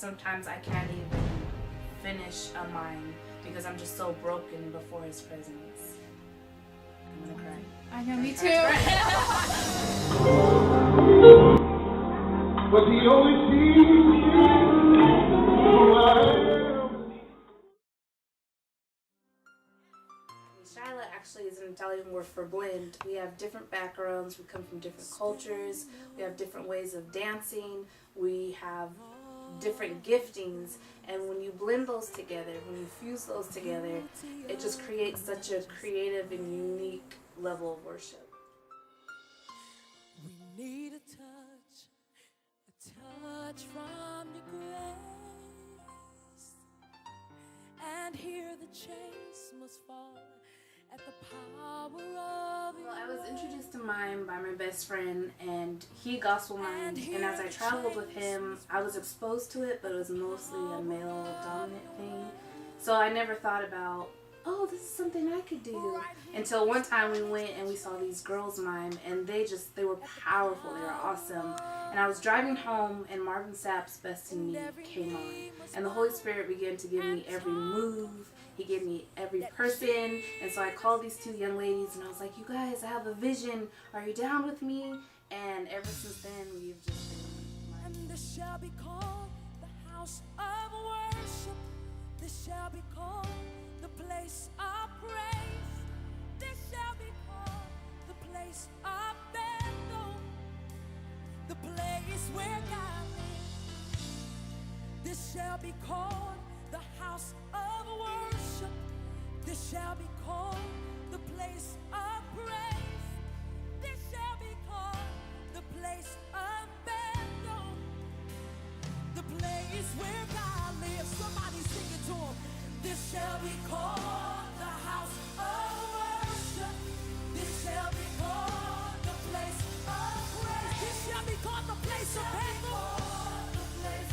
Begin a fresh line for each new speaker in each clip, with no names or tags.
sometimes I can't even finish a mime because I'm just so broken before his presence. I'm gonna cry.
I know, me too.
But he only sees who I am.
Miscela actually is an Italian word for blend. We have different backgrounds, we come from different cultures, we have different ways of dancing, we have different giftings, and when you blend those together, when you fuse those together, it just creates such a creative and unique level of worship.
We need a touch from your grace, and here the chains must fall at the power of your
Well, I was introduced to mime by my best friend, and he gospel mimed, and as I traveled with him, I was exposed to it, but it was mostly a male dominant thing. So I never thought about, oh, this is something I could do, until one time we went and we saw these girls mime, and they were powerful, they were awesome. And I was driving home, and Marvin Sapp's Best in Me came on, and the Holy Spirit began to give me every move. He gave me every person, and so I called these two young ladies, and I was like, you guys, I have a vision. Are you down with me? And ever since then, we've just been miming.
And this shall be called the house of worship. This shall be called the place of praise. This shall be called the place of Bethel, the place where God lives. This shall be called the house of worship. This shall be called the place of praise. This shall be called the place of Bethel, the place where God lives. Somebody sing it to him. This shall be called the house of worship. This shall be called the place of praise. This shall be called the place of Bethel, the place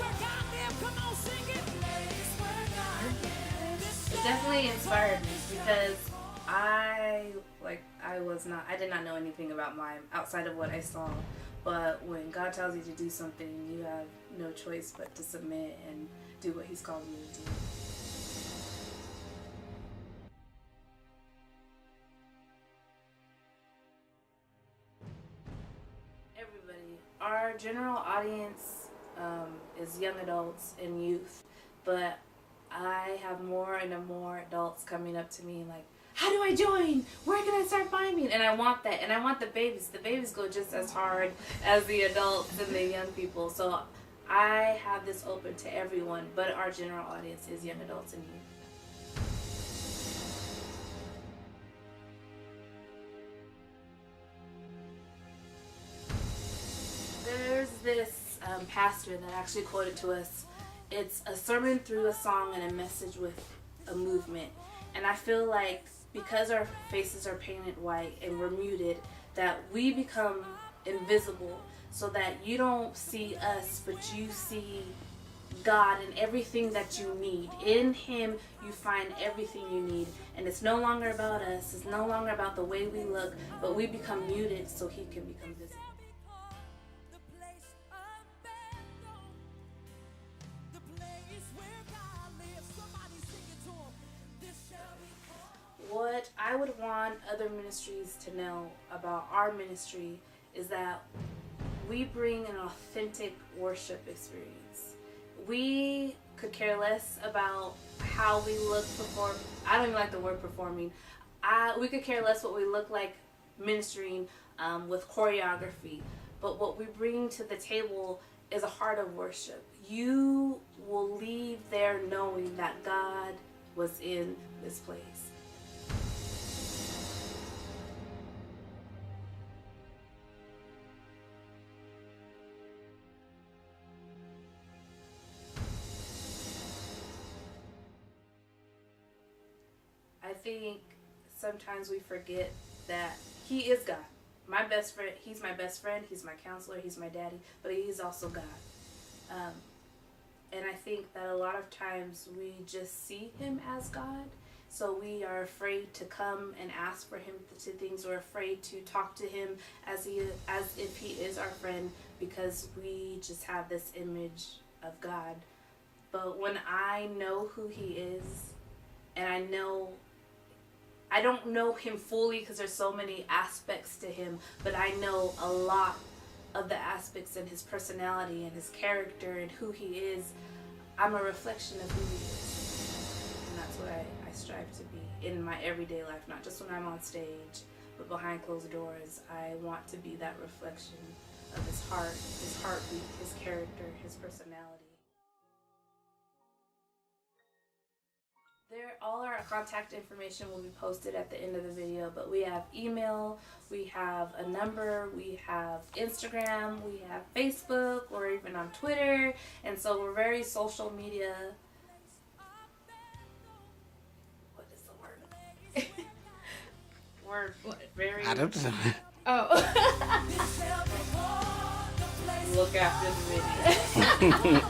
where God lives. Come on, sing it.
It definitely inspired me because I did not know anything about mime outside of what I saw. But when God tells you to do something, you have no choice but to submit and do what He's called you to do. Everybody, our general audience is young adults and youth, but I have more and more adults coming up to me like, how do I join? Where can I start miming? And I want that. And I want the babies. The babies go just as hard as the adults and the young people. So I have this open to everyone, but our general audience is young adults and youth. There's this pastor that actually quoted to us, it's a sermon through a song and a message with a movement. And I feel like because our faces are painted white and we're muted, that we become invisible so that you don't see us, but you see God and everything that you need. In Him, you find everything you need. And it's no longer about us. It's no longer about the way we look, but we become muted so He can become visible. What I would want other ministries to know about our ministry is that we bring an authentic worship experience. We could care less about how we look perform. I don't even like the word performing. We could care less what we look like ministering with choreography. But what we bring to the table is a heart of worship. You will leave there knowing that God was in this place. I think sometimes we forget that He is God. My best friend, He's my best friend, He's my counselor, He's my daddy, but He's also God. And I think that a lot of times we just see Him as God, So we are afraid to come and ask for him to things. We're afraid to talk to him as if he is our friend, because we just have this image of God. But when I know who he is, and I don't know him fully because there's so many aspects to him, but I know a lot of the aspects in his personality and his character and who he is. I'm a reflection of who he is. And that's what I strive to be in my everyday life, not just when I'm on stage, but behind closed doors. I want to be that reflection of his heart, his heartbeat, his character, his personality. All our contact information will be posted at the end of the video, but we have email, we have a number, we have Instagram, we have Facebook, we're even on Twitter, and so we're very social media. What is the word? We're very...
I don't know.
Oh. Look after the video.